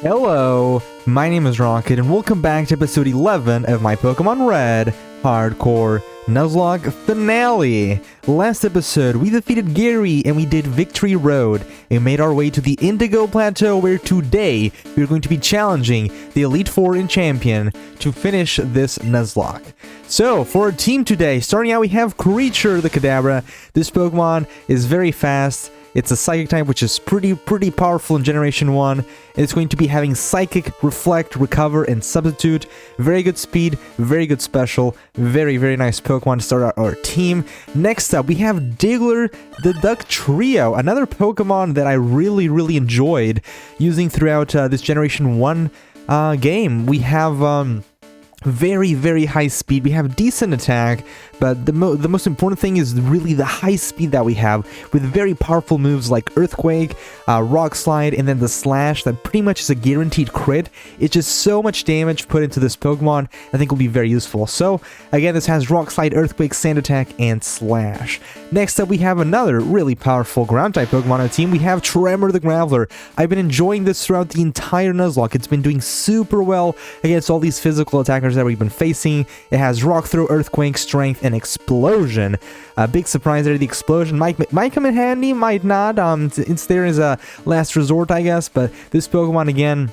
Hello, my name is Rocket, and welcome back to episode 11 of my Pokémon Red Hardcore Nuzlocke finale. Last episode, we defeated Gary and we did Victory Road and made our way to the Indigo Plateau, where today we're going to be challenging the Elite Four in Champion to finish this Nuzlocke. So, for our team today, starting out we have Creature the Kadabra. This Pokemon is very fast. It's a Psychic type, which is pretty powerful in Generation 1. It's going to be having Psychic, Reflect, Recover, and Substitute. Very good speed, very good special, very nice Pokemon to start out our team. Next up, we have Digler the Duck Trio, another Pokemon that I really enjoyed using throughout this Generation 1 game. We have very high speed, we have decent attack, but the most important thing is really the high speed that we have, with very powerful moves like Earthquake, Rock Slide, and then the Slash that pretty much is a guaranteed crit. It's just so much damage put into this Pokemon, I think will be very useful. So again, this has Rock Slide, Earthquake, Sand Attack, and Slash. Next up, we have another really powerful ground type Pokemon on our team. We have Tremor the Graveler. I've been enjoying this throughout the entire Nuzlocke. It's been doing super well against all these physical attackers that we've been facing. It has Rock Throw, Earthquake, Strength, and Explosion. A big surprise there. The Explosion might come in handy, might not. It's there as a last resort, I guess. But this Pokemon, again,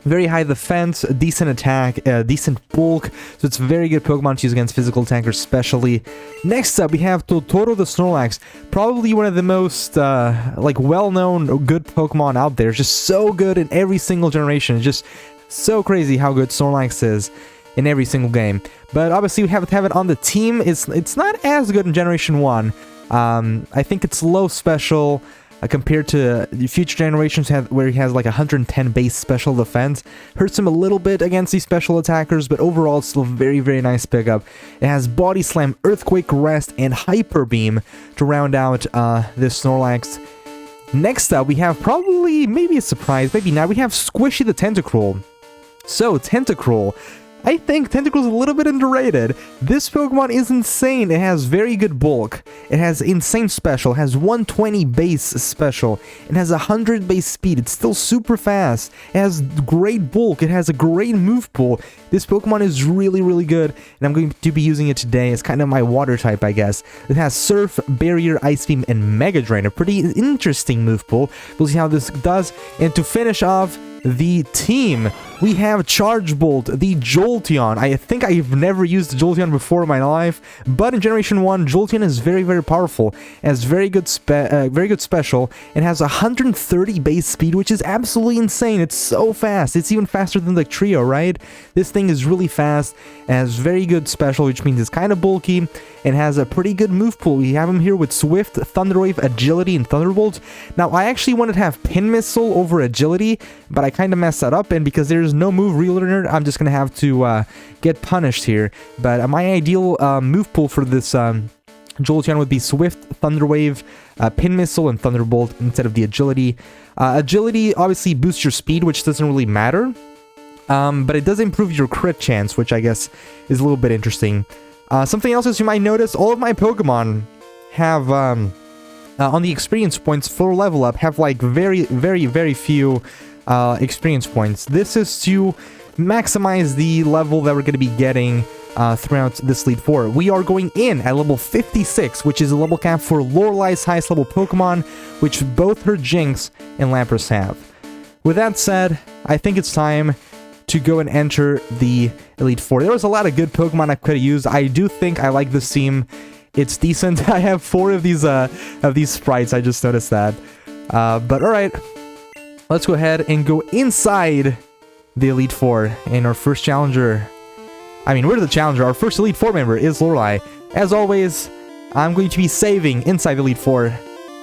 very high defense, decent attack, decent bulk, so it's a very good Pokemon to use against physical attackers especially. Next up, we have Totoro the Snorlax, probably one of the most well-known good Pokemon out there. It's just so good in every single generation. It's just so crazy how good Snorlax is in every single game. But obviously we have to have it on the team. It's not as good in Generation 1. I think it's low special compared to the future generations where he has like 110 base special defense. Hurts him a little bit against these special attackers, but overall it's still very nice pickup. It has Body Slam, Earthquake, Rest, and Hyper Beam to round out this Snorlax. Next up, we have maybe a surprise, maybe not, we have Squishy the Tentacle. So, Tentacle, I think Tentacle's a little bit underrated. This Pokemon is insane. It has very good bulk. It has insane special. It has 120 base special. It has 100 base speed. It's still super fast. It has great bulk. It has a great move pool. This Pokemon is really good, and I'm going to be using it today. It's kind of my water type, I guess. It has Surf, Barrier, Ice Beam, and Mega Drain. A pretty interesting move pool. We'll see how this does. And to finish off the team, we have Charge Bolt, the Jolteon. I think I've never used Jolteon before in my life, but in Generation 1, Jolteon is very powerful. It has very good special. It has 130 base speed, which is absolutely insane. It's so fast. It's even faster than the Trio, right? This thing is really fast. It has very good special, which means it's kind of bulky. It has a pretty good move pool. We have him here with Swift, Thunder Wave, Agility, and Thunderbolt. Now, I actually wanted to have Pin Missile over Agility, but I kind of messed that up, and because there's no move relearner, I'm just going to have to get punished here. But my ideal move pool for this Jolteon would be Swift, Thunder Wave, Pin Missile, and Thunderbolt instead of the Agility. Agility obviously boosts your speed, which doesn't really matter, but it does improve your crit chance, which I guess is a little bit interesting. Something else is you might notice, all of my Pokemon have, on the experience points for level up, have like very few experience points. This is to maximize the level that we're going to be getting throughout this Elite Four. We are going in at level 56, which is a level cap for Lorelei's highest level Pokemon, which both her Jinx and Lapras have. With that said, I think it's time to go and enter the Elite Four. There was a lot of good Pokemon I could have used. I do think I like this team. It's decent. I have 4 of these sprites. I just noticed that. But alright, let's go ahead and go inside the Elite Four. And our first challenger, we're the challenger. Our first Elite Four member is Lorelei. As always, I'm going to be saving inside the Elite Four.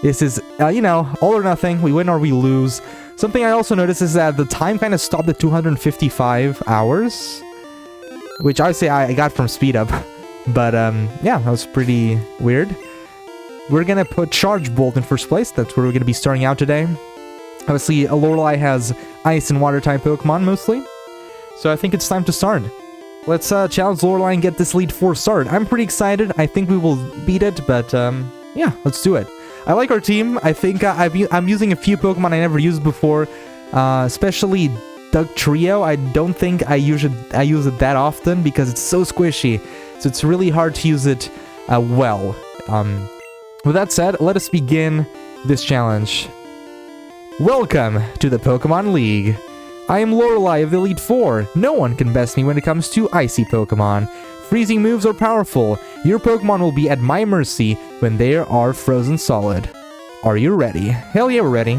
This is, all or nothing. We win or we lose. Something I also noticed is that the time kind of stopped at 255 hours, which I would say I got from speed up. But, yeah, that was pretty weird. We're gonna put Charge Bolt in first place. That's where we're gonna be starting out today. Obviously, Lorelei has Ice and Water type Pokemon mostly, so I think it's time to start. Let's challenge Lorelei and get this Elite Four started. I'm pretty excited. I think we will beat it, but, yeah, let's do it. I like our team. I think I'm using a few Pokemon I never used before, especially Duck Trio. I don't think I use it that often because it's so squishy, so it's really hard to use it well. With that said, let us begin this challenge. Welcome to the Pokemon League. I am Lorelei of the Elite Four. No one can best me when it comes to icy Pokemon. Freezing moves are powerful. Your Pokemon will be at my mercy when they are frozen solid. Are you ready? Hell yeah, we're ready.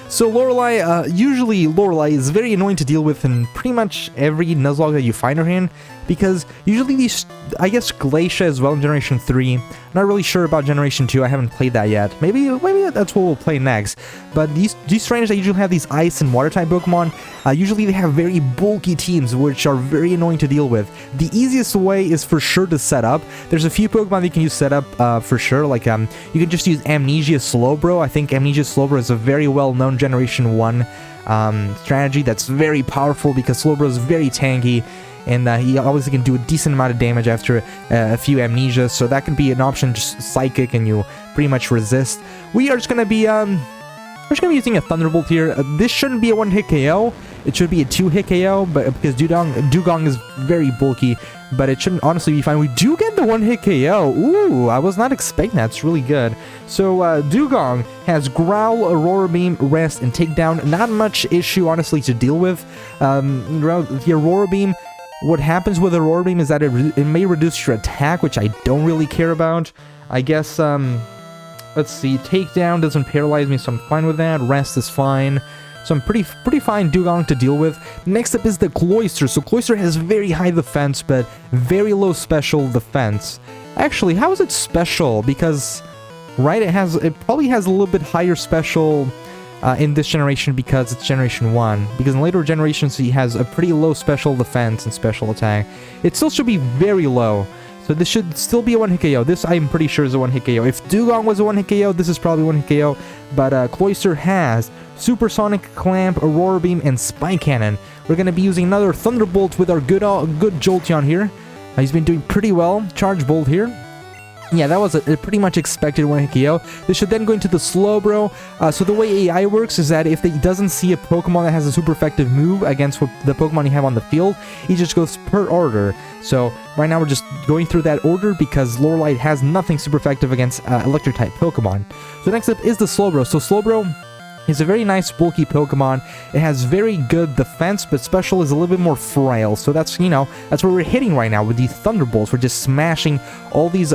So Lorelei, usually Lorelei is very annoying to deal with in pretty much every Nuzlocke that you find her in, because usually these, I guess Glacia as well in Generation 3, not really sure about Generation 2, I haven't played that yet, maybe that's what we'll play next, but these trainers that usually have these ice and water type Pokemon, usually they have very bulky teams which are very annoying to deal with. The easiest way is for sure to set up. There's a few Pokemon that you can use set up for sure, like you can just use Amnesia Slowbro. I think Amnesia Slowbro is a very well-known Generation 1 strategy that's very powerful because Slowbro is very tanky, and he obviously can do a decent amount of damage after a few amnesias, so that could be an option, just Psychic, and you pretty much resist. We are just going to be using a Thunderbolt here. This shouldn't be a one-hit KO. It should be a two-hit KO, but because Dugong is very bulky, but it shouldn't honestly be fine. We do get the one-hit KO. Ooh, I was not expecting that. It's really good. So Dugong has Growl, Aurora Beam, Rest, and Takedown. Not much issue, honestly, to deal with. The Aurora Beam, what happens with Aurora Beam is that it may reduce your attack, which I don't really care about. I guess, let's see, Takedown doesn't paralyze me, so I'm fine with that. Rest is fine. So I'm pretty fine Dugong to deal with. Next up is the Cloister. So Cloister has very high defense, but very low special defense. Actually, how is it special? Because, right, it probably has a little bit higher special in this generation because it's Generation 1. Because in later generations, he has a pretty low special defense and special attack. It still should be very low. So this should still be a one-hit KO. This, I'm pretty sure, is a one-hit KO. If Dugong was a one-hit KO, this is probably one-hit KO. But Cloister has Supersonic Clamp, Aurora Beam, and Spike Cannon. We're going to be using another Thunderbolt with our good Jolteon here. He's been doing pretty well. Charge Bolt here. Yeah, that was a pretty much expected one-hit KO. This should then go into the Slowbro. So the way AI works is that if it doesn't see a Pokemon that has a super effective move against the Pokemon you have on the field, he just goes per order. So right now we're just going through that order because Lorelei has nothing super effective against Electric-type Pokemon. So next up is the Slowbro. So Slowbro is a very nice bulky Pokemon. It has very good defense, but special is a little bit more frail. So that's, that's where we're hitting right now with these Thunderbolts. We're just smashing all these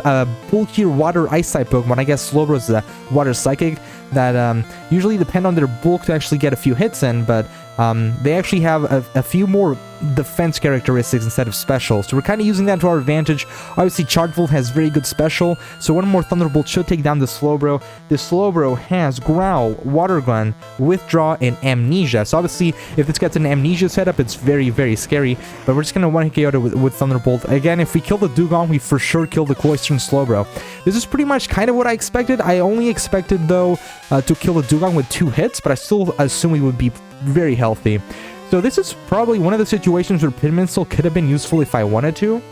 bulkier water ice type Pokemon. I guess Slowbro is the water psychic that usually depend on their bulk to actually get a few hits in, but they actually have a few more defense characteristics instead of special, so we're kind of using that to our advantage. Obviously, Charge Volt has very good special, so one more Thunderbolt should take down the Slowbro. The Slowbro has Growl, Water Gun, Withdraw, and Amnesia. So obviously, if this gets an Amnesia setup, it's very, very scary, but we're just going to one-hit KO it with Thunderbolt. Again, if we kill the Dugong, we for sure kill the Cloister and Slowbro. This is pretty much kind of what I expected. I only expected, though, to kill the Dugong with 2 hits, but I still assume we would be very healthy. So this is probably one of the situations where Pinminster could have been useful if I wanted to.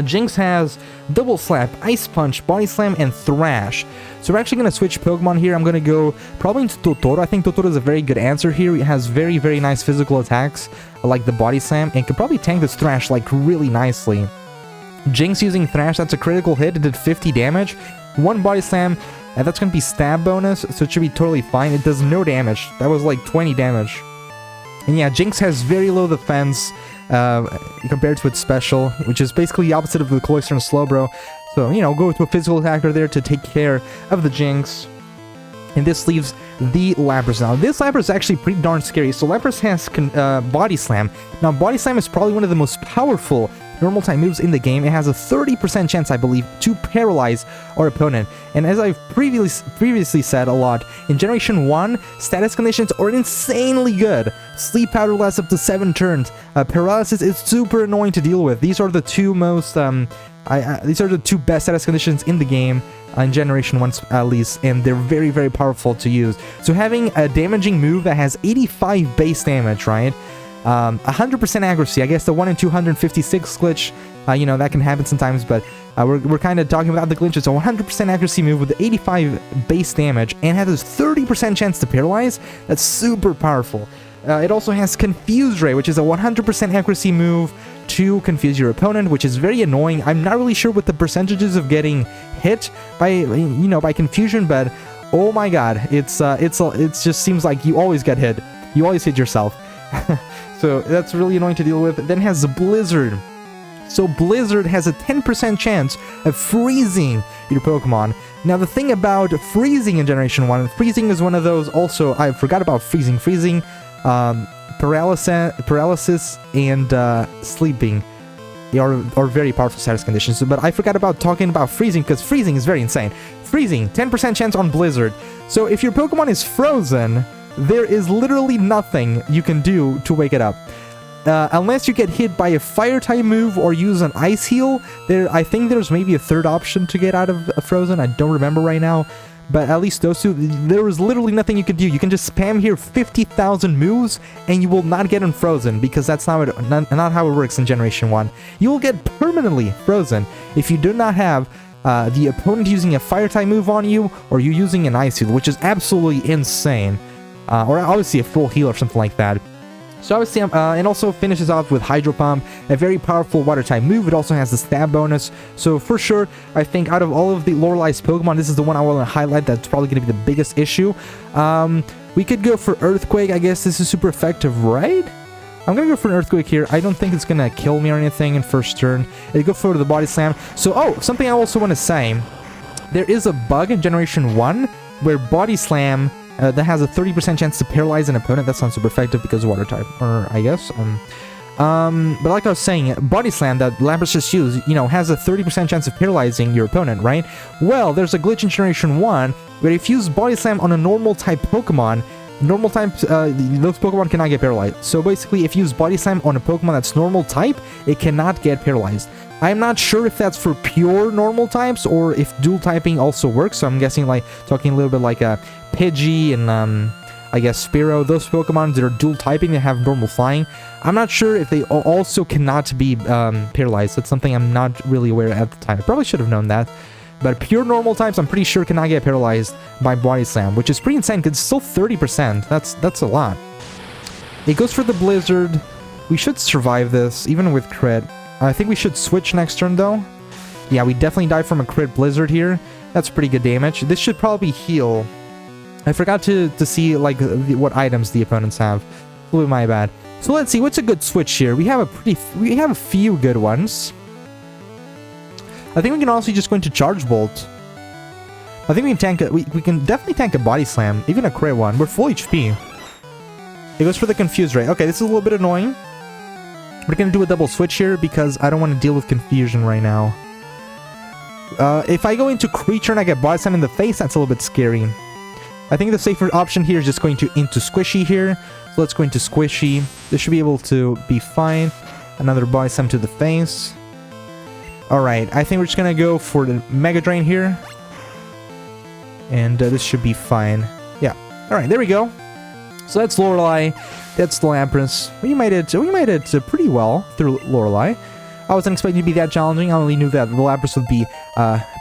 Jinx has Double Slap, Ice Punch, Body Slam, and Thrash. So we're actually going to switch Pokemon here. I'm going to go probably into Totoro. I think Totoro is a very good answer here. He has very, very nice physical attacks, like the Body Slam, and can probably tank this Thrash like really nicely. Jinx using Thrash, that's a critical hit. It did 50 damage. 1 Body Slam, and that's going to be stab bonus, so it should be totally fine. It does no damage. That was like 20 damage. And yeah, Jinx has very low defense compared to its special, which is basically the opposite of the Cloister and Slowbro. So, go with a physical attacker there to take care of the Jinx. And this leaves the Lapras now. This Lapras is actually pretty darn scary. So Lapras has Body Slam. Now, Body Slam is probably one of the most powerful normal type moves in the game. It has a 30% chance, I believe, to paralyze our opponent. And as I've previously said a lot, in Generation 1, status conditions are insanely good. Sleep Powder lasts up to 7 turns. Paralysis is super annoying to deal with. These are the two most, these are the 2 best status conditions in the game. In Generation 1 at least, and they're very, very powerful to use. So having a damaging move that has 85 base damage, right? 100% accuracy. I guess the 1 in 256 glitch, that can happen sometimes, but we're kind of talking about the glitches. So 100% accuracy move with 85 base damage and has a 30% chance to paralyze. That's super powerful. It also has Confuse Ray, which is a 100% accuracy move to confuse your opponent, which is very annoying. I'm not really sure what the percentages of getting hit by, by confusion, but oh my god, it just seems like you always get hit. You always hit yourself. So that's really annoying to deal with. Then it has Blizzard. So Blizzard has a 10% chance of freezing your Pokemon. Now the thing about freezing in Generation 1, freezing is one of those also, I forgot about freezing. Freezing, paralysis and sleeping are very powerful status conditions. But I forgot about talking about freezing because freezing is very insane. Freezing, 10% chance on Blizzard. So if your Pokemon is frozen, there is literally nothing you can do to wake it up. Unless you get hit by a fire-type move or use an ice heal, I think there's maybe a third option to get out of Frozen. I don't remember right now, but at least those two, there is literally nothing you can do. You can just spam here 50,000 moves, and you will not get unfrozen, because that's not how it works in Generation 1. You will get permanently frozen if you do not have the opponent using a fire-type move on you, or you using an ice heal, which is absolutely insane. Or obviously a full heal or something like that. So obviously, and also finishes off with Hydro Pump, a very powerful water-type move. It also has the stab bonus. So for sure, I think out of all of the Lorelei's Pokemon, this is the one I want to highlight that's probably going to be the biggest issue. We could go for Earthquake. I guess this is super effective, right? I'm going to go for an Earthquake here. I don't think it's going to kill me or anything in first turn. I go for the Body Slam. So, something I also want to say. There is a bug in Generation 1 where Body Slam... that has a 30% chance to paralyze an opponent. That sounds super effective because of water type, or I guess. But like I was saying, Body Slam that Lapras just used, has a 30% chance of paralyzing your opponent, right? Well, there's a glitch in Generation 1 where if you use Body Slam on a normal type Pokemon, normal types, those Pokemon cannot get paralyzed. So basically, if you use Body Slam on a Pokemon that's normal type, it cannot get paralyzed. I'm not sure if that's for pure normal types or if dual typing also works. So I'm guessing talking a little bit like a Pidgey and I guess Spearow, those Pokemon that are dual typing that have normal flying. I'm not sure if they also cannot be paralyzed. That's something I'm not really aware at the time. I probably should have known that. But pure normal types, I'm pretty sure cannot get paralyzed by Body Slam, which is pretty insane because it's still 30%. That's a lot. It goes for the Blizzard. We should survive this, even with crit. I think we should switch next turn, though. Yeah, we definitely died from a crit Blizzard here. That's pretty good damage. This should probably heal. I forgot to see, what items the opponents have. A little bit my bad. So let's see, what's a good switch here? We have a few good ones. I think we can also just go into Charge Bolt. I think we can we can definitely tank a Body Slam, even a crit one. We're full HP. It goes for the Confuse Ray. Okay, this is a little bit annoying. We're going to do a double switch here because I don't want to deal with confusion right now. If I go into Creature and I get Body Slam in the face, that's a little bit scary. I think the safer option here is just going into Squishy here. So let's go into Squishy. This should be able to be fine. Another Body Slam to the face. Alright, I think we're just going to go for the Mega Drain here. And this should be fine. Yeah. Alright, there we go. So that's Lorelei. That's the Lapras. We made it pretty well through Lorelei. I wasn't expecting it to be that challenging. I only knew that the Lapras would be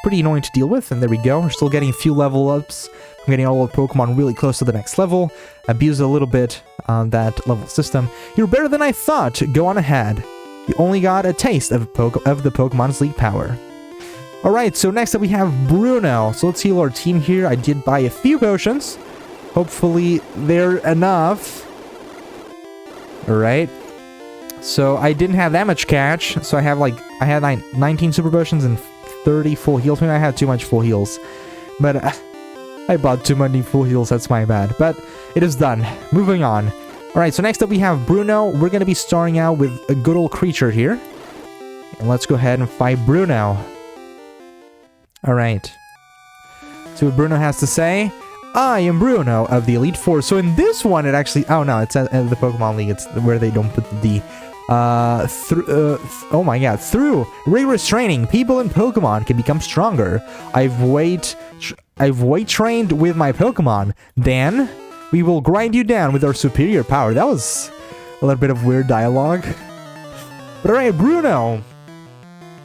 pretty annoying to deal with. And there we go. We're still getting a few level ups. I'm getting all the Pokemon really close to the next level. Abuse a little bit on that level system. You're better than I thought. Go on ahead. You only got a taste of the Pokemon's League power. Alright, so next up we have Bruno. So let's heal our team here. I did buy a few potions. Hopefully they're enough. Alright. So I didn't have that much cash. So I had 19 super potions and 30 full heals. Maybe I had too much full heals. But I bought too many full heals. That's my bad. But it is done. Moving on. Alright, so next up we have Bruno. We're going to be starting out with a good old creature here. And let's go ahead and fight Bruno. Alright. See what Bruno has to say. I am Bruno of the Elite Four. So in this one, it actually... Oh, no, it's at the Pokemon League. It's where they don't put the D. Oh my god. Through rigorous training, people and Pokemon can become stronger. I've weight trained with my Pokemon. Dan, we will grind you down with our superior power. That was a little bit of weird dialogue. But alright, Bruno.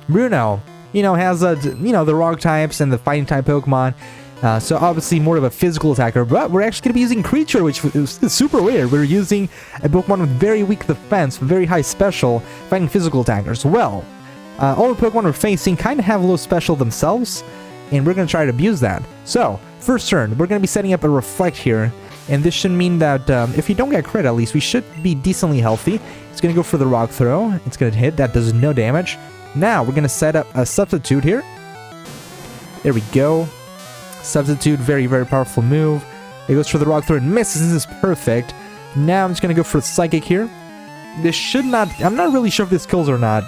Bruno, has the rock types and the fighting type Pokemon. So obviously more of a physical attacker, but we're actually going to be using Creature, which is super weird. We're using a Pokemon with very weak defense, very high special, fighting physical attackers. Well, all the Pokemon we're facing kind of have low special themselves, and we're going to try to abuse that. So, first turn, we're going to be setting up a Reflect here, and this should mean that if you don't get crit, at least, we should be decently healthy. It's going to go for the Rock Throw. It's going to hit. That does no damage. Now, we're going to set up a Substitute here. There we go. Substitute, very, very powerful move. It goes for the Rock Throw and misses. This is perfect. Now, I'm just going to go for Psychic here. This should not... I'm not really sure if this kills or not.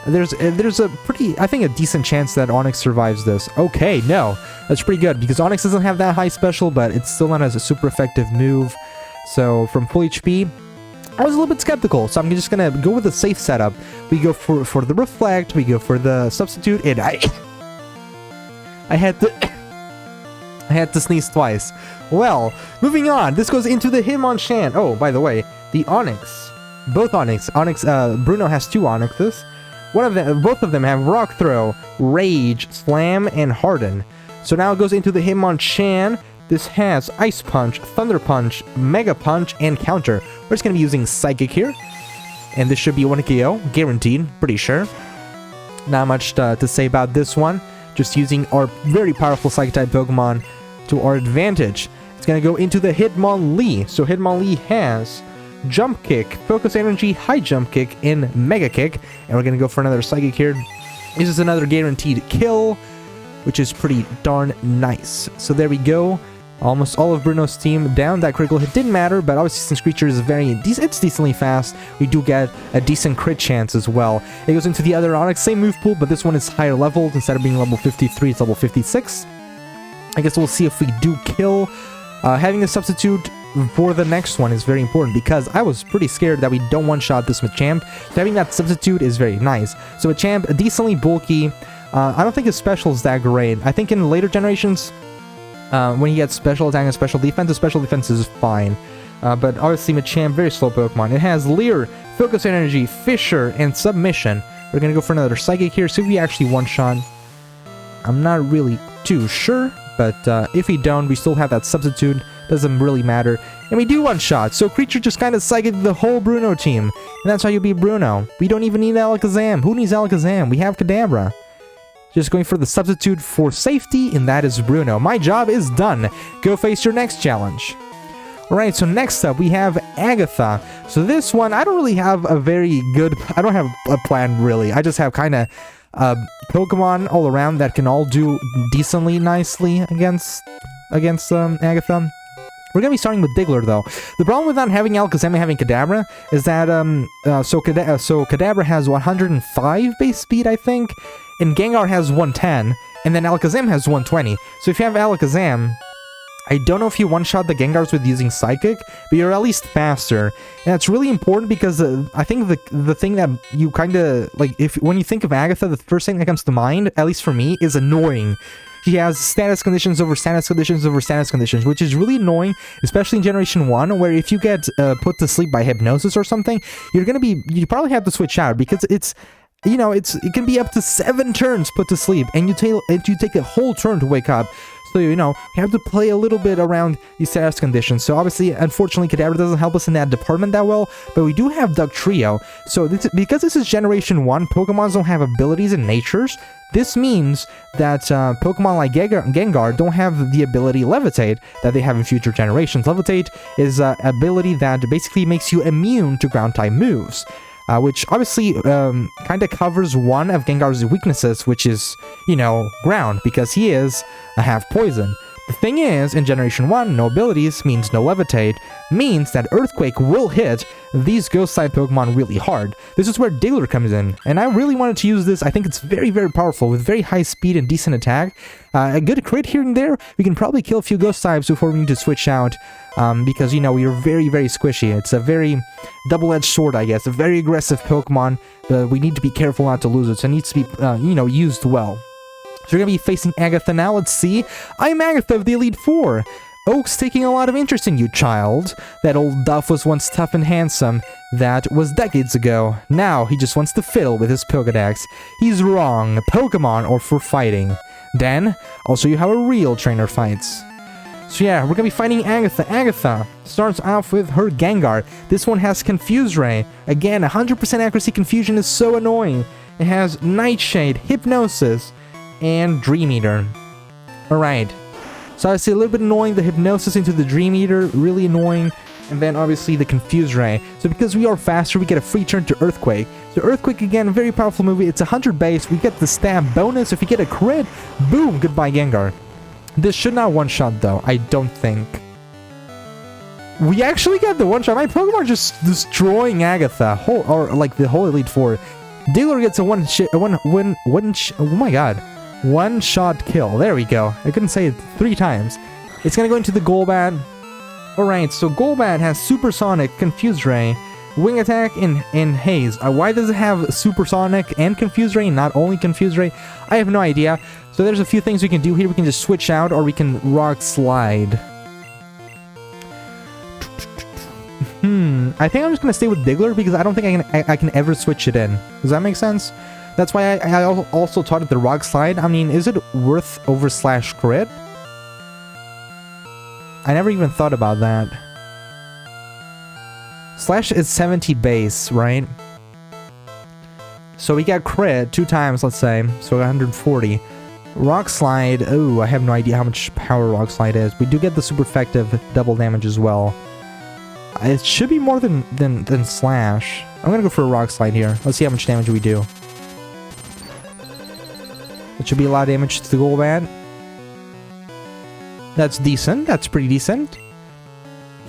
There's a pretty, I think, a decent chance that Onix survives this. Okay, no. That's pretty good, because Onix doesn't have that high special, but it's still not as a super effective move. So, from full HP, I was a little bit skeptical, so I'm just gonna go with a safe setup. We go for the Reflect, we go for the Substitute, and I had to sneeze twice. Well, moving on, this goes into the Hitmonchan. Oh, by the way, the Onix, both Onix, Bruno has 2 Onixes. Both of them have Rock Throw, Rage, Slam, and Harden. So now it goes into the Hitmonchan. This has Ice Punch, Thunder Punch, Mega Punch, and Counter. We're just going to be using Psychic here. And this should be 1 KO, guaranteed, pretty sure. Not much to say about this one. Just using our very powerful Psychic-type Pokemon to our advantage. It's going to go into the Hitmonlee. So Hitmonlee has Jump Kick, Focus Energy, High Jump Kick, and Mega Kick. And we're going to go for another Psychic here. This is another guaranteed kill, which is pretty darn nice. So there we go. Almost all of Bruno's team down. That critical hit didn't matter, but obviously since Creature is it's decently fast, we do get a decent crit chance as well. It goes into the other Onix, same move pool, but this one is higher leveled. Instead of being level 53, it's level 56. I guess we'll see if we do kill. Having a Substitute for the next one is very important, because I was pretty scared that we don't one-shot this Machamp. So having that Substitute is very nice. So Machamp, decently bulky. I don't think his special is that great. I think in later generations, when he gets special attack and special defense, the special defense is fine. But obviously Machamp, very slow Pokemon. It has Leer, Focus Energy, Fissure, and Submission. We're going to go for another Psychic here, see if we actually one-shot. I'm not really too sure, but if we don't, we still have that Substitute. Doesn't really matter. And we do one-shot, so Creature just kind of Psychic the whole Bruno team. And that's how you beat Bruno. We don't even need Alakazam. Who needs Alakazam? We have Kadabra. Just going for the Substitute for safety, and that is Bruno. My job is done. Go face your next challenge. Alright, so next up we have Agatha. So this one, I don't really have a very good... I don't have a plan, really. I just have kind of Pokemon all around that can all do decently nicely against Agatha. We're going to be starting with Digler, though. The problem with not having Alakazam and having Kadabra is that, so Kadabra has 105 base speed, I think, and Gengar has 110, and then Alakazam has 120. So if you have Alakazam, I don't know if you one-shot the Gengars with using Psychic, but you're at least faster. And that's really important because I think the thing that you kind of, like, when you think of Agatha, the first thing that comes to mind, at least for me, is annoying. She has status conditions over status conditions over status conditions, which is really annoying, especially in Generation 1, where if you get put to sleep by hypnosis or something, you probably have to switch out, because it can be up to 7 turns put to sleep, and you take a whole turn to wake up. So, you have to play a little bit around these status conditions. So, obviously, unfortunately, Kadabra doesn't help us in that department that well, but we do have Duck Trio. So, because this is Generation 1, Pokemon don't have abilities and natures. This means that Pokemon like Gengar don't have the ability Levitate that they have in future generations. Levitate is an ability that basically makes you immune to ground-type moves. Which obviously kind of covers one of Gengar's weaknesses, which is, ground, because he is a half poison. The thing is, in Generation 1, no abilities means no Levitate, means that Earthquake will hit these Ghost-type Pokemon really hard. This is where Digler comes in, and I really wanted to use this. I think it's very, very powerful, with very high speed and decent attack. A good crit here and there. We can probably kill a few Ghost-types before we need to switch out, because, we are very, very squishy. It's a very double-edged sword, I guess. A very aggressive Pokemon, but we need to be careful not to lose it, so it needs to be, used well. So we're going to be facing Agatha now. Let's see. I'm Agatha of the Elite Four. Oak's taking a lot of interest in you, child. That old Duff was once tough and handsome. That was decades ago. Now he just wants to fiddle with his Pokedex. He's wrong. Pokemon or for fighting. Then, I'll show you how a real trainer fights. So yeah, we're gonna be fighting Agatha. Agatha starts off with her Gengar. This one has Confuse Ray. Again, 100% accuracy confusion is so annoying. It has Nightshade, Hypnosis, and Dream Eater. Alright. So I see a little bit annoying, the Hypnosis into the Dream Eater, really annoying. And then obviously the Confuse Ray. So because we are faster, we get a free turn to Earthquake. So Earthquake, again, a very powerful movie. It's 100 base. We get the stab bonus. If we get a crit, boom, goodbye Gengar. This should not one-shot though, I don't think. We actually got the one-shot. My Pokemon are just destroying Agatha. Or like the whole Elite Four. Digler gets a one-shot kill. There we go. I couldn't say it 3 times. It's gonna go into the Golbat. Alright, so Golbat has Supersonic, Confuse Ray, Wing Attack, and Haze. Why does it have Supersonic and Confuse Ray, not only Confuse Ray? I have no idea. So there's a few things we can do here. We can just switch out, or we can Rock Slide. I think I'm just gonna stay with Digler because I don't think I can ever switch it in. Does that make sense? That's why I also taught it the Rock Slide. I mean, is it worth over slash crit? I never even thought about that. Slash is 70 base, right? So we got crit 2 times, let's say. So 140. Rock Slide, oh, I have no idea how much power Rock Slide is. We do get the super effective double damage as well. It should be more than Slash. I'm gonna go for a Rock Slide here. Let's see how much damage we do. It should be a lot of damage to the Golbat. That's decent. That's pretty decent.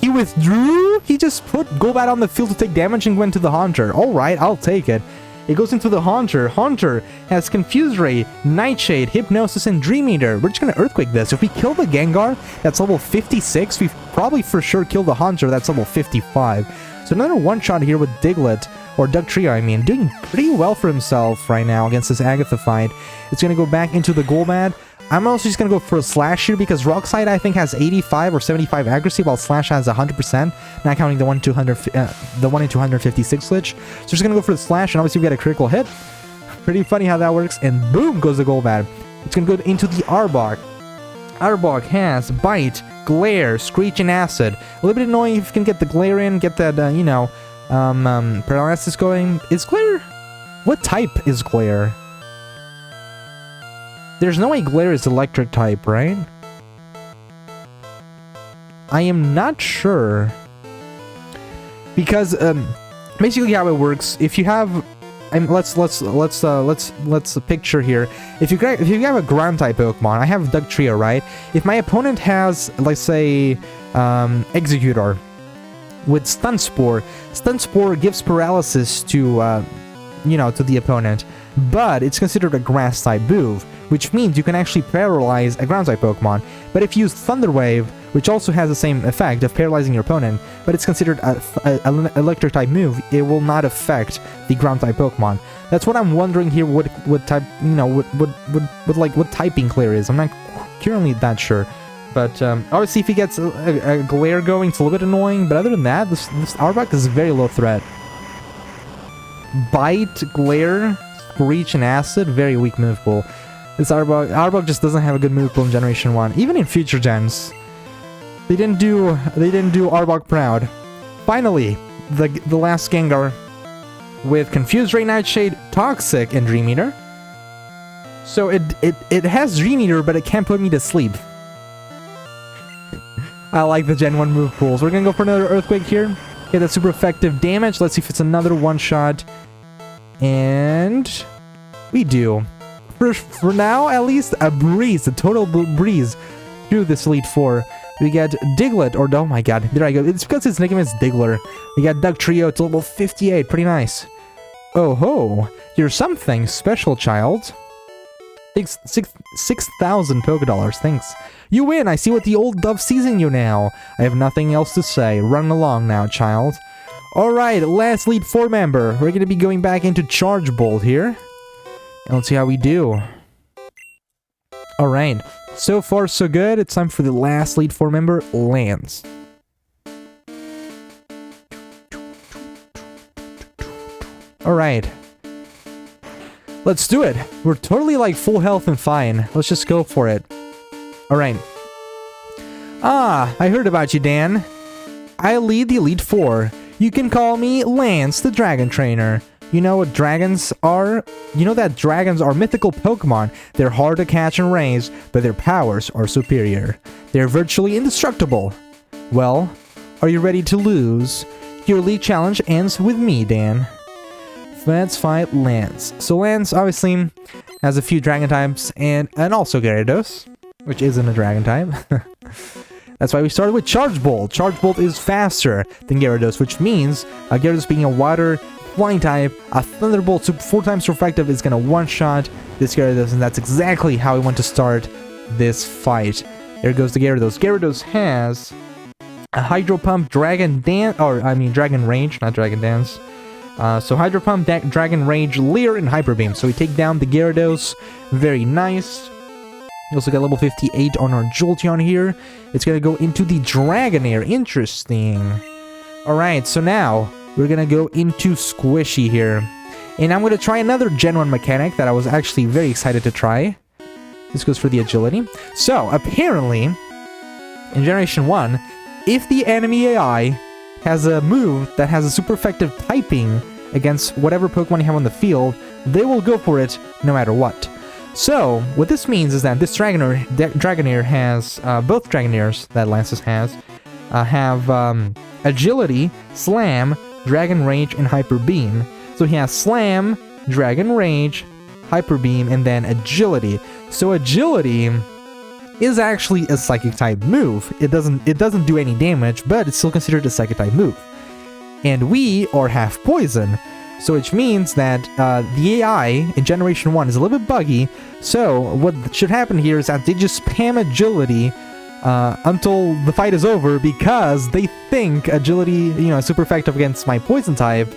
He withdrew? He just put Golbat on the field to take damage and went to the Haunter. Alright, I'll take it. It goes into the Haunter. Haunter has Confuse Ray, Nightshade, Hypnosis, and Dream Eater. We're just gonna Earthquake this. If we kill the Gengar, that's level 56. We've probably for sure killed the Haunter. That's level 55. So another one-shot here with Diglett, or Dugtrio, I mean, doing pretty well for himself right now against this Agatha fight. It's gonna go back into the Golbat. I'm also just gonna go for a Slash here because Rock Slide I think has 85 or 75 accuracy, while Slash has 100%, not counting the 1 in 256 glitch. So just gonna go for the Slash, and obviously we get a critical hit. Pretty funny how that works, and boom goes the Golbat. It's gonna go into the Arbok. Arbok has Bite, Glare, Screech, and Acid. A little bit annoying if you can get the Glare in, get that, Paralysis going. Is Glare? What type is Glare? There's no way Glare is electric type, right? I am not sure. Because, basically how it works, if you have... let's picture here. If you have a ground type Pokemon, I have Dugtrio, right? If my opponent has, let's say, Executor with Stun Spore gives paralysis to, to the opponent, but it's considered a grass type move, which means you can actually paralyze a ground type Pokemon. But if you use Thunder Wave, which also has the same effect of paralyzing your opponent, but it's considered an electric type move, it will not affect the ground type Pokemon. That's what I'm wondering here. What type, what typing Glare is. I'm not currently that sure. But obviously, if he gets a Glare going, it's a little bit annoying. But other than that, this Arbok is a very low threat. Bite, Glare, Screech, and Acid, very weak move pool. This Arbok just doesn't have a good move pool in Generation 1. Even in future gens, they didn't do Arbok proud. Finally, the last Gengar with Confuse Ray, Nightshade, Toxic, and Dream Eater. So it has Dream Eater, but it can't put me to sleep. I like the Gen 1 move pools. We're gonna go for another Earthquake here. Get that super effective damage. Let's see if it's another one-shot. And we do. For now, at least, a breeze, a total breeze through this Elite Four. We get Diglett, or oh my god, there I go. It's because its nickname is Digler. We got Dugtrio to level 58, pretty nice. Oh ho, you're something special, child. 6,000 Pokédollars, thanks. You win, I see what the old dove sees in you now. I have nothing else to say. Run along now, child. Alright, last Elite Four member. We're gonna be going back into Charge Bolt here. And let's see how we do. Alright, so far so good. It's time for the last Elite Four member, Lance. Alright. Let's do it. We're totally like full health and fine. Let's just go for it. Alright. Ah, I heard about you, Dan. I lead the Elite Four. You can call me Lance, the Dragon Trainer. You know what dragons are? You know that dragons are mythical Pokemon. They're hard to catch and raise, but their powers are superior. They're virtually indestructible. Well, are you ready to lose? Your Elite Challenge ends with me, Dan. Let's fight Lance. So Lance obviously has a few dragon types and also Gyarados, which isn't a dragon type. That's why we started with Charge Bolt. Charge Bolt is faster than Gyarados, which means Gyarados being a water flying type, a Thunderbolt 4 times effective is gonna one-shot this Gyarados, and that's exactly how we want to start this fight. There goes the Gyarados. Gyarados has a Hydro Pump, Dragon Dance, Dragon Rage, not Dragon Dance. So Hydro Pump, Dragon Rage, Leer, and Hyper Beam. So we take down the Gyarados. Very nice. We also got level 58 on our Jolteon here. It's gonna go into the Dragonair. Interesting. Alright, so now we're gonna go into Squishy here. And I'm gonna try another Gen 1 mechanic that I was actually very excited to try. This goes for the agility. So, apparently, in Generation 1, if the enemy AI has a move that has a super effective typing against whatever Pokemon you have on the field, they will go for it no matter what. So, what this means is that this Dragonair has, both Dragonairs that Lances has, have Agility, Slam, Dragon Rage, and Hyper Beam. So he has Slam, Dragon Rage, Hyper Beam, and then Agility. So Agility is actually a Psychic type move. It doesn't do any damage, but it's still considered a Psychic type move. And we are half Poison. So which means that the AI in Generation 1 is a little bit buggy, so what should happen here is that they just spam Agility until the fight is over, because they think Agility, is super effective against my Poison type,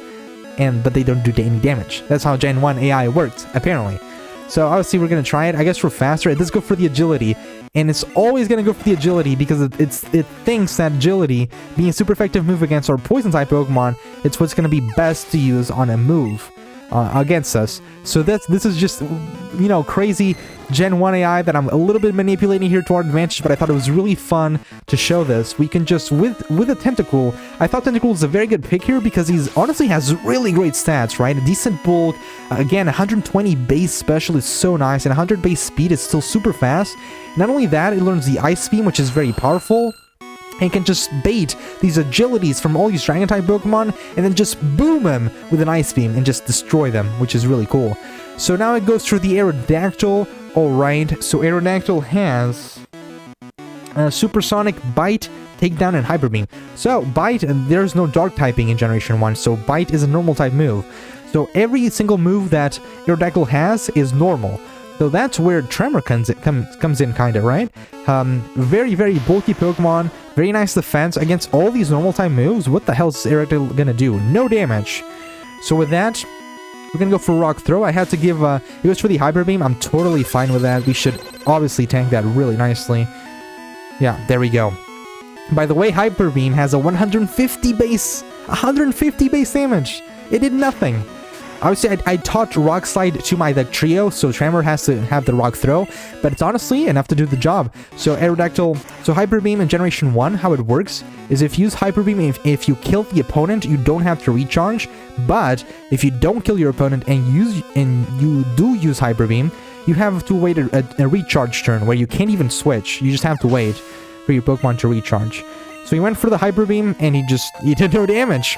but they don't do any damage. That's how Gen 1 AI works, apparently. So obviously we're going to try it. I guess we're faster. It does go for the Agility, and it's always going to go for the Agility because it thinks that Agility, being a super effective move against our Poison type Pokemon, it's what's going to be best to use on a move against us. So this is just, crazy Gen 1 AI that I'm a little bit manipulating here to our advantage, but I thought it was really fun to show this. We can just, with a Tentacle, I thought Tentacle was a very good pick here because he's honestly has really great stats, right? A decent bulk, again, 120 base special is so nice, and 100 base speed is still super fast. Not only that, it learns the Ice Beam, which is very powerful, and can just bait these agilities from all these Dragon-type Pokemon, and then just boom them with an Ice Beam and just destroy them, which is really cool. So now it goes through the Aerodactyl. Alright, so Aerodactyl has Supersonic, Bite, Takedown, and Hyper Beam. So Bite, there's no Dark typing in Generation 1, so Bite is a normal type move. So every single move that Aerodactyl has is normal. So that's where Tremor comes in, kinda, right? Very, very bulky Pokemon, very nice defense against all these normal type moves. What the hell is Aerodactyl gonna do? No damage. So with that, we're gonna go for Rock Throw. I had to give, it goes for the Hyper Beam. I'm totally fine with that. We should obviously tank that really nicely. Yeah, there we go. By the way, Hyper Beam has a 150 base damage. It did nothing. Obviously, I taught Rock Slide to my trio, so Tremor has to have the Rock Throw, but it's honestly enough to do the job. So Aerodactyl, so Hyper Beam in Generation 1, how it works is if you use Hyper Beam, if you kill the opponent, you don't have to recharge, but if you don't kill your opponent and you do use Hyper Beam, you have to wait a recharge turn where you can't even switch. You just have to wait for your Pokemon to recharge. So he went for the Hyper Beam, and he did no damage.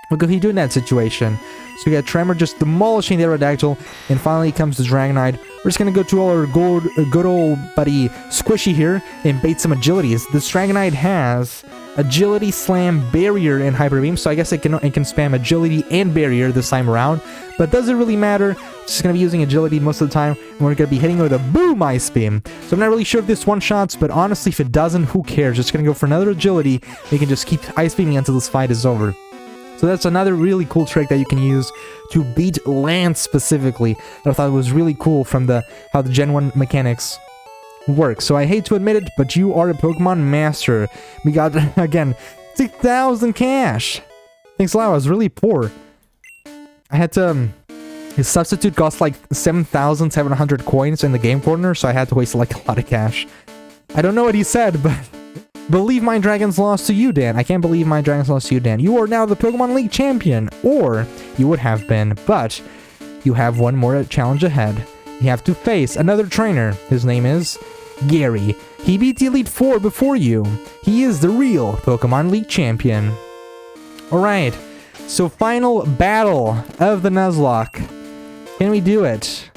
What could he do in that situation? So we got Tremor just demolishing the Aerodactyl, and finally comes the Dragonite. We're just gonna go to our good old buddy Squishy here and bait some agilities. This Dragonite has Agility, Slam, Barrier, and Hyper Beam, so I guess it can spam Agility and Barrier this time around, but doesn't really matter. It's just gonna be using Agility most of the time, and we're gonna be hitting with a Boom Ice Beam. So I'm not really sure if this one-shots, but honestly, if it doesn't, who cares? Just gonna go for another Agility. We can just keep Ice Beaming until this fight is over. So that's another really cool trick that you can use to beat Lance specifically. That I thought was really cool from how the Gen 1 mechanics work. So I hate to admit it, but you are a Pokemon master. We got, again, 6,000 cash. Thanks a lot, I was really poor. I had to His substitute cost like 7,700 coins in the game corner, so I had to waste like a lot of cash. I don't know what he said, but believe my dragons lost to you, Dan. I can't believe my dragons lost to you, Dan. You are now the Pokemon League champion, or you would have been, but you have one more challenge ahead. You have to face another trainer. His name is Gary. He beat the Elite Four before you. He is the real Pokemon League champion. Alright, so final battle of the Nuzlocke. Can we do it?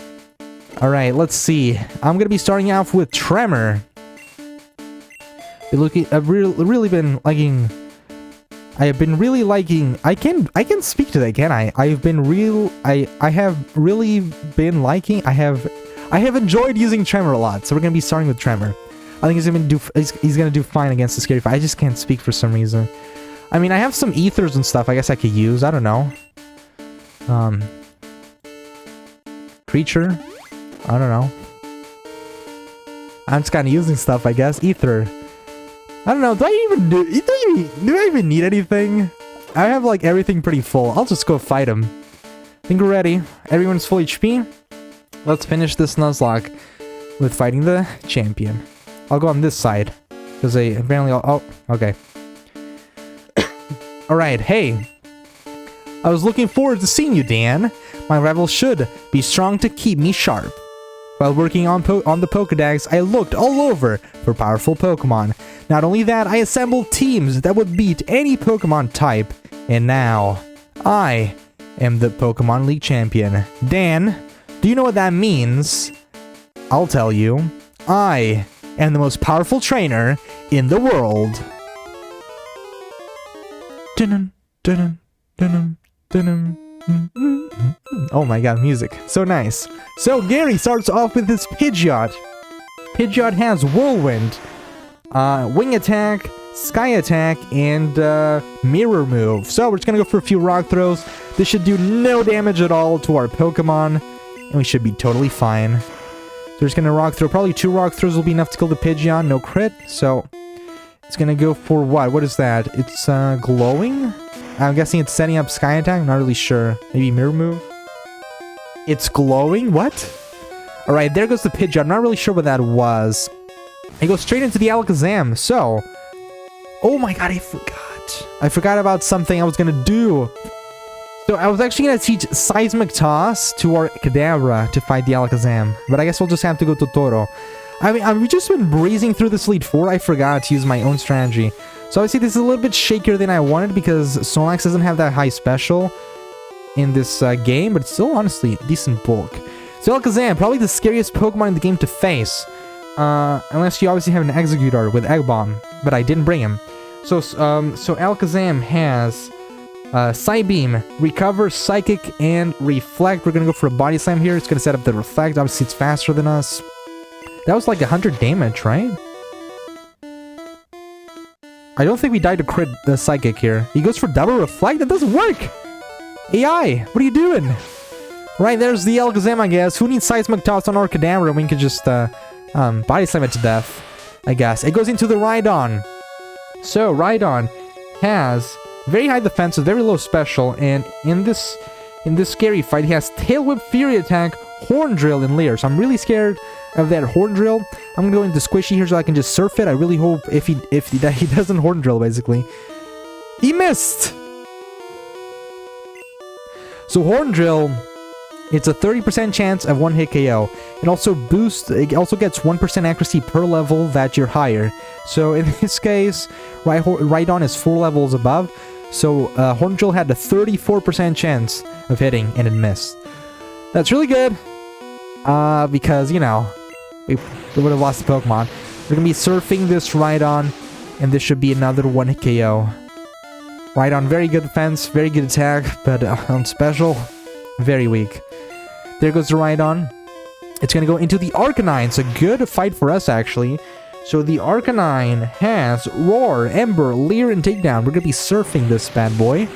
Alright, let's see. I'm gonna be starting off with Tremor. I've really been liking... I have been really liking... I can speak to that, can I? I have really been liking... I have enjoyed using Tremor a lot, so we're gonna be starting with Tremor. I think he's gonna do fine against the Scary Fight. I just can't speak for some reason. I mean, I have some ethers and stuff I guess I could use. I don't know. Creature? I don't know. I'm just kind of using stuff, I guess. Ether. I don't know. Do I even need anything? I have like everything pretty full. I'll just go fight him. I think we're ready. Everyone's full HP. Let's finish this Nuzlocke with fighting the champion. I'll go on this side because they apparently. Oh, okay. All right. Hey, I was looking forward to seeing you, Dan. My rival should be strong to keep me sharp. While working on the Pokédex, I looked all over for powerful Pokemon. Not only that, I assembled teams that would beat any Pokemon type. And now, I am the Pokemon League champion. Dan, do you know what that means? I'll tell you. I am the most powerful trainer in the world. Oh my god, music. So nice. So Gary starts off with his Pidgeot. Pidgeot has Whirlwind, Wing Attack, Sky Attack, and Mirror Move. So we're just gonna go for a few Rock Throws. This should do no damage at all to our Pokemon, and we should be totally fine. So we're just gonna Rock Throw. Probably 2 Rock Throws will be enough to kill the Pidgeot. No crit. So it's gonna go for what? What is that? It's glowing? I'm guessing it's setting up Sky Attack. I'm not really sure. Maybe Mirror Move? It's glowing? What? Alright, there goes the Pidgeot. I'm not really sure what that was. It goes straight into the Alakazam. So, oh my god, I forgot. I forgot about something I was gonna do. So I was actually gonna teach Seismic Toss to our Kadabra to fight the Alakazam. But I guess we'll just have to go Totoro. I mean, I've just been breezing through this Elite Four. I forgot to use my own strategy. So obviously this is a little bit shakier than I wanted because Snorlax doesn't have that high special in this game, but it's still honestly decent bulk. So Alakazam, probably the scariest Pokemon in the game to face. Unless you obviously have an Exeggutor with Egg Bomb, but I didn't bring him. So Alakazam has Psybeam, Recover, Psychic, and Reflect. We're gonna go for a Body Slam here. It's gonna set up the Reflect. Obviously it's faster than us. That was like 100 damage, right? I don't think we died to crit the Psychic here. He goes for double Reflect? That doesn't work! AI, what are you doing? Right, there's the Alakazam, I guess. Who needs Seismic Toss on our Kadabra when we can just Body Slam it to death, I guess. It goes into the Rhydon. So, Rhydon has very high defense, very low special, and in this Scary Fight, he has Tail Whip, Fury Attack, Horn Drill, and Leer. So I'm really scared of that Horn Drill. I'm gonna go into Squishy here so I can just surf it. I really hope if he doesn't Horn Drill, basically. He missed! So Horn Drill, it's a 30% chance of 1-hit KO. It also gets 1% accuracy per level that you're higher. So in this case, Rhydon is 4 levels above. So Horn Drill had a 34% chance of hitting, and it missed. That's really good. Because, you know, we would have lost the Pokemon. We're going to be surfing this Rhydon, and this should be another 1-hit KO. Rhydon, very good defense, very good attack, but on special, very weak. There goes the Rhydon. It's going to go into the Arcanine. It's a good fight for us, actually. So the Arcanine has Roar, Ember, Leer, and Takedown. We're going to be surfing this bad boy.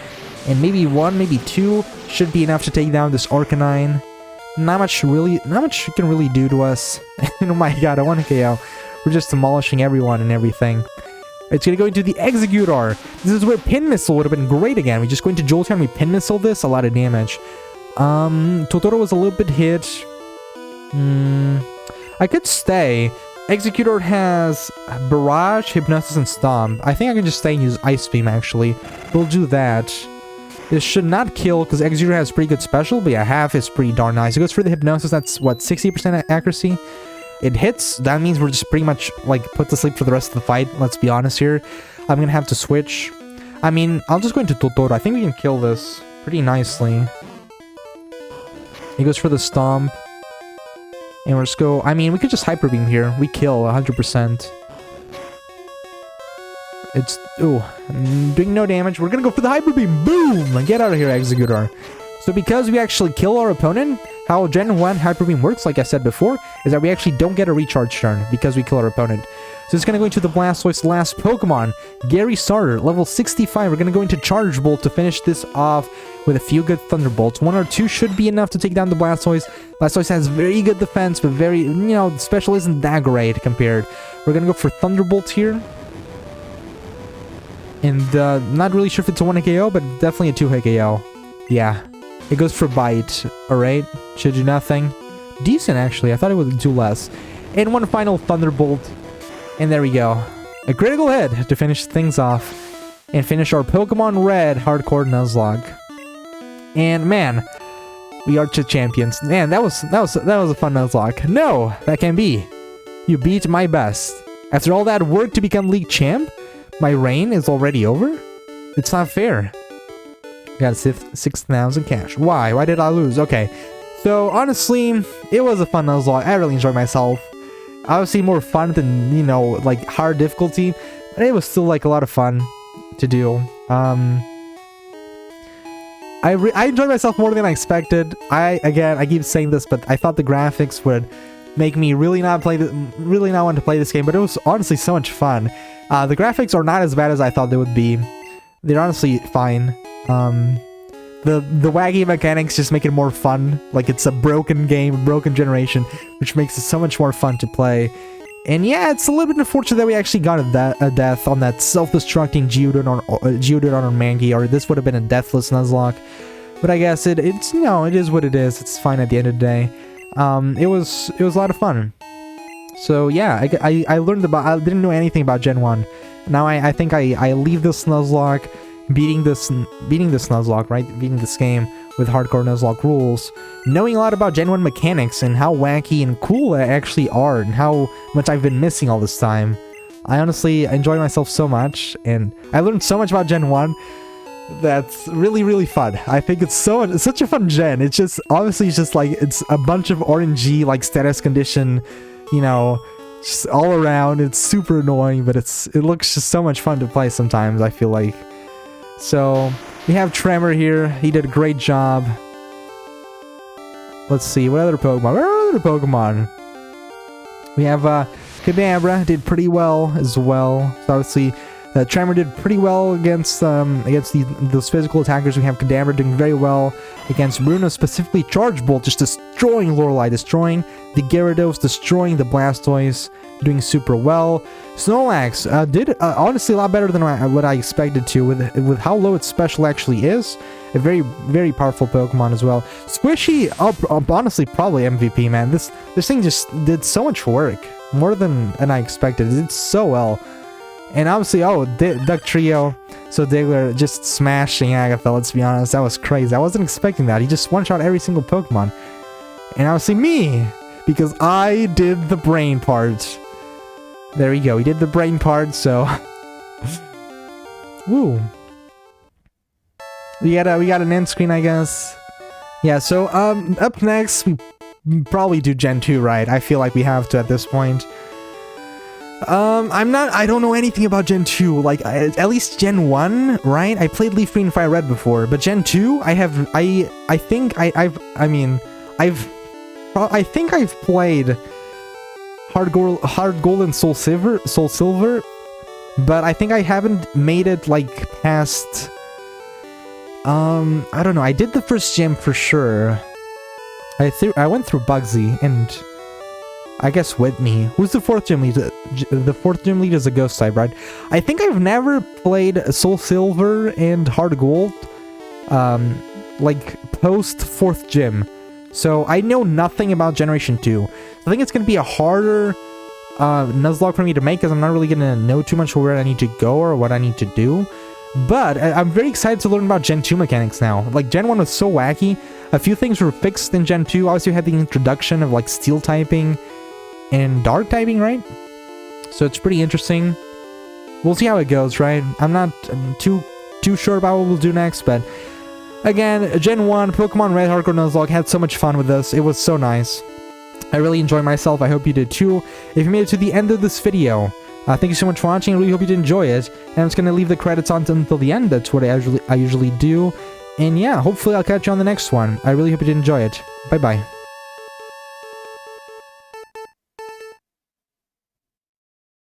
And maybe 1, maybe 2 should be enough to take down this Arcanine. Not much it can really do to us. Oh my god, I want a KO. We're just demolishing everyone and everything. It's gonna go into the Exeggutor. This is where Pin Missile would have been great again. We just go into Jolteon, we Pin Missile this, a lot of damage. Totoro was a little bit hit. I could stay. Executor has Barrage, Hypnosis, and Stomp. I think I can just stay and use Ice Beam, actually. We'll do that. This should not kill, because Executor has pretty good special, but yeah, half is pretty darn nice. It goes for the Hypnosis, that's, what, 60% accuracy? It hits, that means we're just pretty much, like, put to sleep for the rest of the fight, let's be honest here. I'm gonna have to switch. I mean, I'll just go into Totoro. I think we can kill this pretty nicely. He goes for the Stomp. And we'll just go... I mean, we could just Hyper Beam here. We kill 100%. It's... Ooh. Doing no damage. We're gonna go for the Hyper Beam. Boom! Get out of here, Executor. So because we actually kill our opponent, how Gen 1 Hyper Beam works, like I said before, is that we actually don't get a recharge turn because we kill our opponent. So it's gonna go into the Blastoise last Pokemon, Gary Starter, level 65. We're gonna go into Charge Bolt to finish this off with a few good Thunderbolts. 1 or 2 should be enough to take down the Blastoise. Blastoise has very good defense, but very, you know, special isn't that great compared. We're gonna go for Thunderbolt here. And not really sure if it's a 1-hit KO, but definitely a 2-hit KO. Yeah. It goes for Bite. Alright. Should do nothing. Decent, actually. I thought it would do less. And one final Thunderbolt. And there we go. A critical hit to finish things off. And finish our Pokemon Red Hardcore Nuzlocke. And man, we are champions. Man, that was a fun Nuzlocke. No, that can't be. You beat my best. After all that work to become League Champ, my reign is already over? It's not fair. Got 6,000 cash. Why? Why did I lose? Okay. So honestly, it was a fun Nuzlocke. I really enjoyed myself. Obviously more fun than, you know, like hard difficulty, but it was still like a lot of fun to do. I enjoyed myself more than I expected. I keep saying this, but I thought the graphics would make me really not want to play this game, but it was honestly so much fun. The graphics are not as bad as I thought they would be. They're honestly fine. The wacky mechanics just make it more fun. Like, it's a broken game, a broken generation, which makes it so much more fun to play. And yeah, it's a little bit unfortunate that we actually got a death on that self-destructing Geodude on Mankey, or this would have been a deathless Nuzlocke. But I guess it's, you know, it is what it is. It's fine at the end of the day. It was a lot of fun. So yeah, I learned about... I didn't know anything about Gen 1. Now I think I leave this Nuzlocke... beating this Nuzlocke, right? Beating this game with Hardcore Nuzlocke rules, knowing a lot about Gen 1 mechanics and how wacky and cool they actually are, and how much I've been missing all this time. I honestly enjoy myself so much, and I learned so much about Gen 1 that's really, really fun. I think it's such a fun gen. It's just, obviously, it's just like, it's a bunch of RNG, like status condition, you know, just all around. It's super annoying, but it looks just so much fun to play sometimes, I feel like. So, we have Tremor here. He did a great job. Let's see, what other Pokemon? Where are other Pokemon? We have, Kadabra did pretty well as well. So obviously, Tremor did pretty well against those physical attackers. We have Kadabra doing very well against Bruno, specifically Charge Bolt, just destroying Lorelei, destroying the Gyarados, destroying the Blastoise, doing super well. Snorlax did honestly a lot better than what I expected to, with how low its special actually is. A very, very powerful Pokemon as well. Squishy, honestly, probably MVP, man. This thing just did so much work, more than I expected. It did so well. And obviously, Duck Trio, so Digler just smashing Agatha, let's be honest. That was crazy. I wasn't expecting that. He just one-shot every single Pokemon. And obviously me, because I did the brain part. There we go. We did the brain part, so... Woo. We got an end screen, I guess. Yeah, so, up next, we probably do Gen 2, right? I feel like we have to at this point. I don't know anything about Gen 2, like, at least Gen 1, right? I played Leaf Green and Fire Red before, but Gen 2, I think I've played Hard Gold and Soul Silver, but I think I haven't made it, like, past, I don't know, I did the first gym for sure. I went through Bugsy, and... I guess Whitney. Who's the fourth gym lead? The fourth gym lead is a ghost type, right? I think I've never played Soul Silver and Hard Gold. Like, post 4th gym. So I know nothing about Generation 2. I think it's going to be a harder Nuzlocke for me to make because I'm not really going to know too much where I need to go or what I need to do. But I'm very excited to learn about Gen 2 mechanics now. Like, Gen 1 was so wacky. A few things were fixed in Gen 2. Obviously, we had the introduction of, like, Steel typing and Dark typing, right? So it's pretty interesting. We'll see how it goes, right? I'm not too sure about what we'll do next, but again, Gen 1, Pokemon Red Hardcore Nuzlocke, had so much fun with this. It was so nice. I really enjoyed myself. I hope you did too. If you made it to the end of this video, thank you so much for watching. I really hope you did enjoy it. And I'm just going to leave the credits on until the end. That's what I usually do. And yeah, hopefully I'll catch you on the next one. I really hope you did enjoy it. Bye-bye.